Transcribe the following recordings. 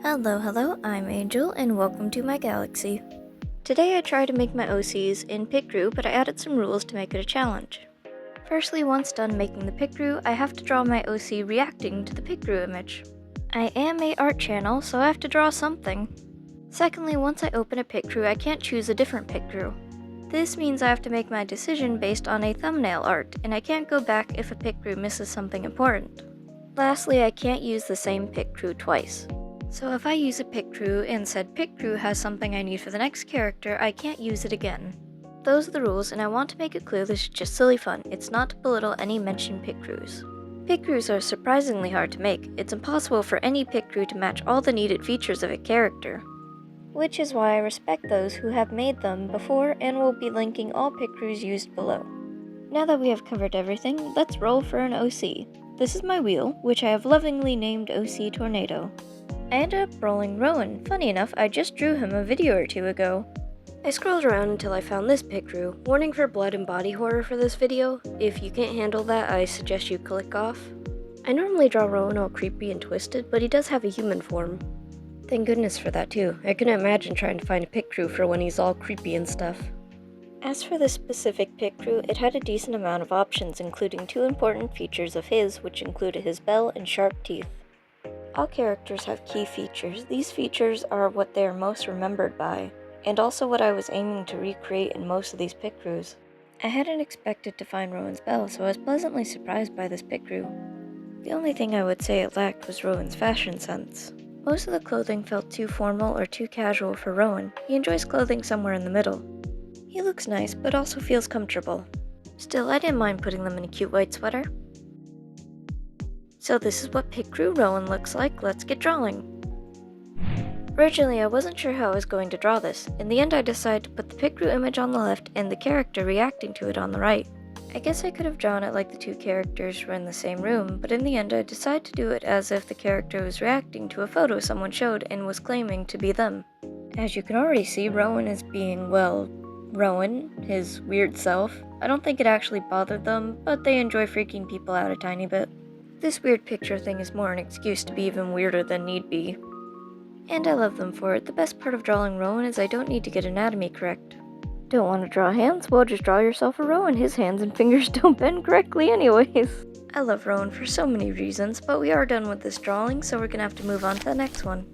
Hello, I'm Angel, and welcome to my galaxy. Today I tried to make my OCs in Picrew, but I added some rules to make it a challenge. Firstly, once done making the Picrew, I have to draw my OC reacting to the Picrew image. I am a art channel, so I have to draw something. Secondly, once I open a Picrew, I can't choose a different Picrew. This means I have to make my decision based on a thumbnail art, and I can't go back if a Picrew misses something important. Lastly, I can't use the same Picrew twice. So if I use a Picrew and said Picrew has something I need for the next character, I can't use it again. Those are the rules, and I want to make it clear this is just silly fun. It's not to belittle any mentioned Picrews. Picrews are surprisingly hard to make. It's impossible for any Picrew to match all the needed features of a character. Which is why I respect those who have made them before and will be linking all Picrews used below. Now that we have covered everything, let's roll for an OC. This is my wheel, which I have lovingly named OC Tornado. I ended up rolling Rowan. Funny enough, I just drew him a video or two ago. I scrolled around until I found this Picrew. Warning for blood and body horror for this video. If you can't handle that, I suggest you click off. I normally draw Rowan all creepy and twisted, but he does have a human form. Thank goodness for that too. I couldn't imagine trying to find a Picrew for when he's all creepy and stuff. As for this specific Picrew, it had a decent amount of options, including two important features of his, which included his bell and sharp teeth. All characters have key features. These features are what they are most remembered by, and also what I was aiming to recreate in most of these Picrews. I hadn't expected to find Rowan's bell, so I was pleasantly surprised by this Picrew. The only thing I would say it lacked was Rowan's fashion sense. Most of the clothing felt too formal or too casual for Rowan. He enjoys clothing somewhere in the middle. He looks nice, but also feels comfortable. Still, I didn't mind putting them in a cute white sweater. So this is what Picrew Rowan looks like. Let's get drawing. Originally, I wasn't sure how I was going to draw this. In the end, I decided to put the Picrew image on the left and the character reacting to it on the right. I guess I could have drawn it like the two characters were in the same room, but in the end I decided to do it as if the character was reacting to a photo someone showed and was claiming to be them. As you can already see, Rowan is being, well, Rowan, his weird self. I don't think it actually bothered them, but they enjoy freaking people out a tiny bit. This weird picture thing is more an excuse to be even weirder than need be. And I love them for it. The best part of drawing Rowan is I don't need to get anatomy correct. Don't want to draw hands? Well, just draw yourself a Rowan. His hands and fingers don't bend correctly anyways. I love Rowan for so many reasons, but we are done with this drawing, so we're gonna have to move on to the next one.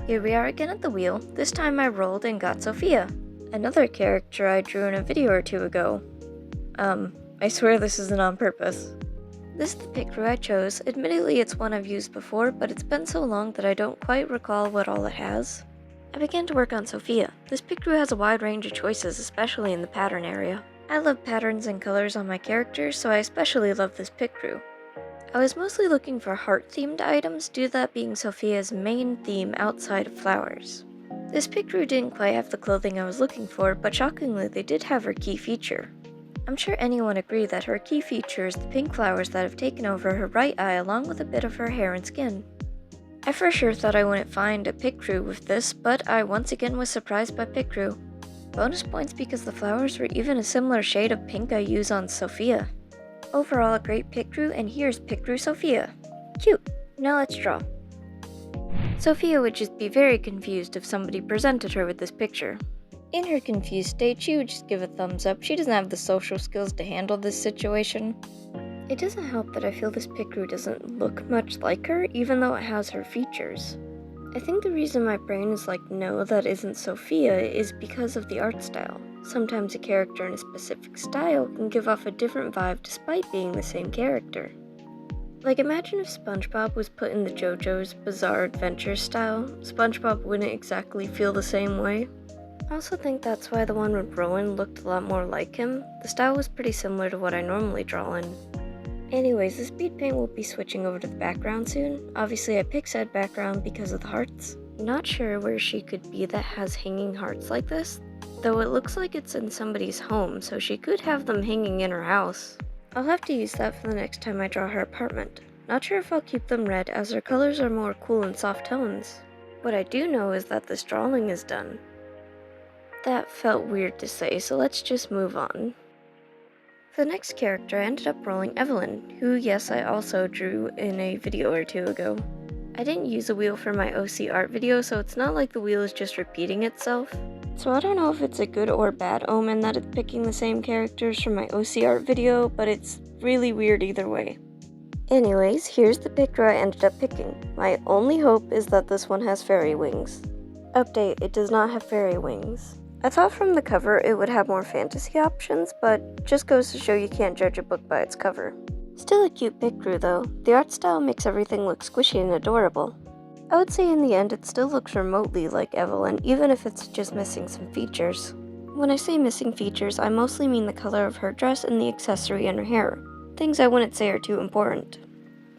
Here we are again at the wheel. This time I rolled and got Sophia, another character I drew in a video or two ago. I swear this isn't on purpose. This is the Picrew I chose. Admittedly, it's one I've used before, but it's been so long that I don't quite recall what all it has. I began to work on Sophia. This Picrew has a wide range of choices, especially in the pattern area. I love patterns and colors on my characters, so I especially love this Picrew. I was mostly looking for heart-themed items, due to that being Sophia's main theme outside of flowers. This Picrew didn't quite have the clothing I was looking for, but shockingly they did have her key feature. I'm sure anyone agreed that her key feature is the pink flowers that have taken over her right eye along with a bit of her hair and skin. I for sure thought I wouldn't find a Picrew with this, but I once again was surprised by Picrew. Bonus points because the flowers were even a similar shade of pink I use on Sophia. Overall a great Picrew, and here's Picrew Sophia. Cute! Now let's draw. Sophia would just be very confused if somebody presented her with this picture. In her confused state, she would just give a thumbs up. She doesn't have the social skills to handle this situation. It doesn't help that I feel this Picrew doesn't look much like her, even though it has her features. I think the reason my brain is like, no, that isn't Sophia, is because of the art style. Sometimes a character in a specific style can give off a different vibe despite being the same character. Like, imagine if SpongeBob was put in the JoJo's Bizarre Adventure style. SpongeBob wouldn't exactly feel the same way. I also think that's why the one with Rowan looked a lot more like him. The style was pretty similar to what I normally draw in. Anyways, the speed paint will be switching over to the background soon. Obviously I picked said background because of the hearts. Not sure where she could be that has hanging hearts like this, though it looks like it's in somebody's home, so she could have them hanging in her house. I'll have to use that for the next time I draw her apartment. Not sure if I'll keep them red, as their colors are more cool and soft tones. What I do know is that this drawing is done. That felt weird to say, so let's just move on. For the next character, I ended up rolling Evelyn, who, yes, I also drew in a video or two ago. I didn't use a wheel for my OC art video, so it's not like the wheel is just repeating itself. So I don't know if it's a good or bad omen that it's picking the same characters from my OC art video, but it's really weird either way. Anyways, here's the picture I ended up picking. My only hope is that this one has fairy wings. Update, it does not have fairy wings. I thought from the cover it would have more fantasy options, but just goes to show you can't judge a book by its cover. Still a cute picrew though. The art style makes everything look squishy and adorable. I would say in the end it still looks remotely like Evelyn, even if it's just missing some features. When I say missing features, I mostly mean the color of her dress and the accessory in her hair. Things I wouldn't say are too important.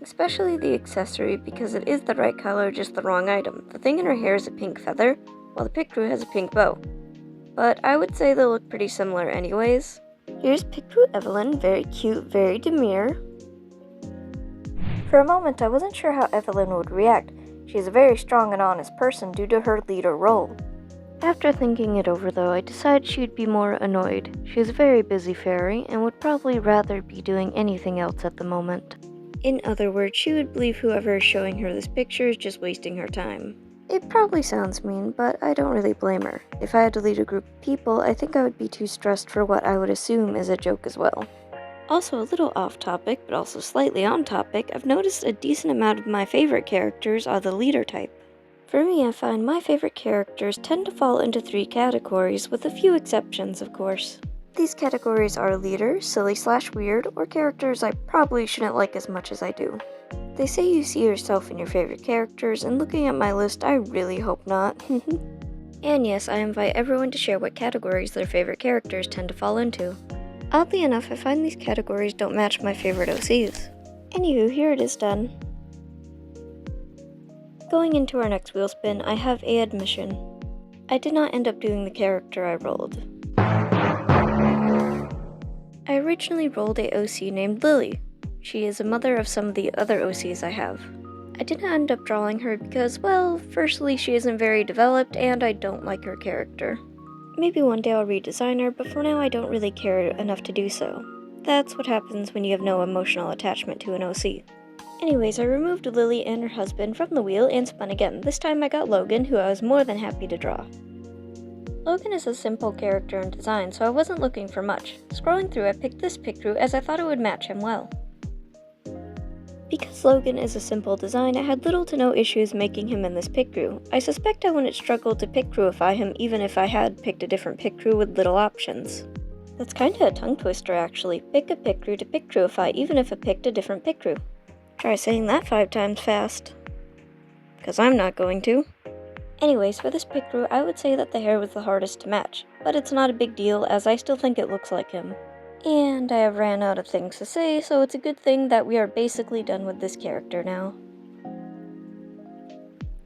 Especially the accessory, because it is the right color, just the wrong item. The thing in her hair is a pink feather, while the picrew has a pink bow. But I would say they look pretty similar anyways. Here's Picrew Evelyn, very cute, very demure. For a moment I wasn't sure how Evelyn would react. She is a very strong and honest person due to her leader role. After thinking it over though, I decided she'd be more annoyed. She is a very busy fairy and would probably rather be doing anything else at the moment. In other words, she would believe whoever is showing her this picture is just wasting her time. It probably sounds mean, but I don't really blame her. If I had to lead a group of people, I think I would be too stressed for what I would assume is a joke as well. Also a little off topic, but also slightly on topic, I've noticed a decent amount of my favorite characters are the leader type. For me, I find my favorite characters tend to fall into 3 categories, with a few exceptions of course. These categories are leader, silly/weird, or characters I probably shouldn't like as much as I do. They say you see yourself in your favorite characters, and looking at my list, I really hope not. And yes, I invite everyone to share what categories their favorite characters tend to fall into. Oddly enough, I find these categories don't match my favorite OCs. Anywho, here it is done. Going into our next wheel spin, I have a admission. I did not end up doing the character I rolled. I originally rolled a OC named Lily. She is a mother of some of the other OCs I have. I didn't end up drawing her because, well, firstly she isn't very developed and I don't like her character. Maybe one day I'll redesign her, but for now I don't really care enough to do so. That's what happens when you have no emotional attachment to an OC. Anyways, I removed Lily and her husband from the wheel and spun again. This time I got Logan, who I was more than happy to draw. Logan is a simple character in design, so I wasn't looking for much. Scrolling through, I picked this picrew as I thought it would match him well. Because Logan is a simple design, I had little to no issues making him in this picrew. I suspect I wouldn't struggle to picrewify him even if I had picked a different picrew with little options. That's kinda a tongue twister actually. Pick a picrew to picrewify even if I picked a different picrew. Try saying that 5 times fast. 'Cause I'm not going to. Anyways, for this picrew, I would say that the hair was the hardest to match, but it's not a big deal as I still think it looks like him. And I have ran out of things to say, so it's a good thing that we are basically done with this character now.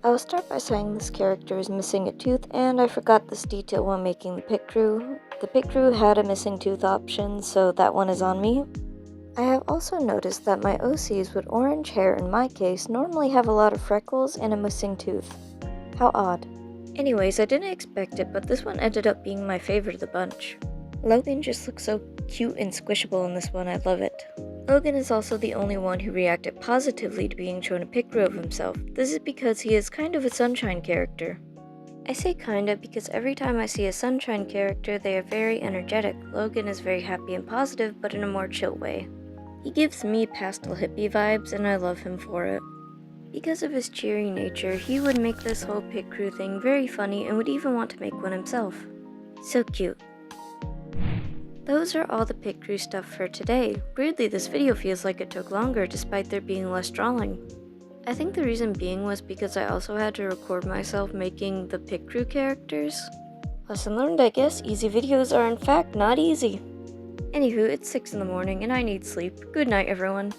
I will start by saying this character is missing a tooth, and I forgot this detail when making the picrew. The picrew had a missing tooth option, so that one is on me. I have also noticed that my OCs with orange hair in my case normally have a lot of freckles and a missing tooth. How odd. Anyways, I didn't expect it, but this one ended up being my favorite of the bunch. Logan just looks so cute and squishable in this one, I love it. Logan is also the only one who reacted positively to being shown a picrew of himself. This is because he is kind of a sunshine character. I say kinda because every time I see a sunshine character, they are very energetic. Logan is very happy and positive, but in a more chill way. He gives me pastel hippie vibes, and I love him for it. Because of his cheery nature, he would make this whole picrew thing very funny and would even want to make one himself. So cute. Those are all the picrew stuff for today. Weirdly, this video feels like it took longer despite there being less drawing. I think the reason being was because I also had to record myself making the picrew characters. Lesson learned, I guess. Easy videos are in fact not easy. Anywho, it's 6 in the morning and I need sleep. Good night, everyone.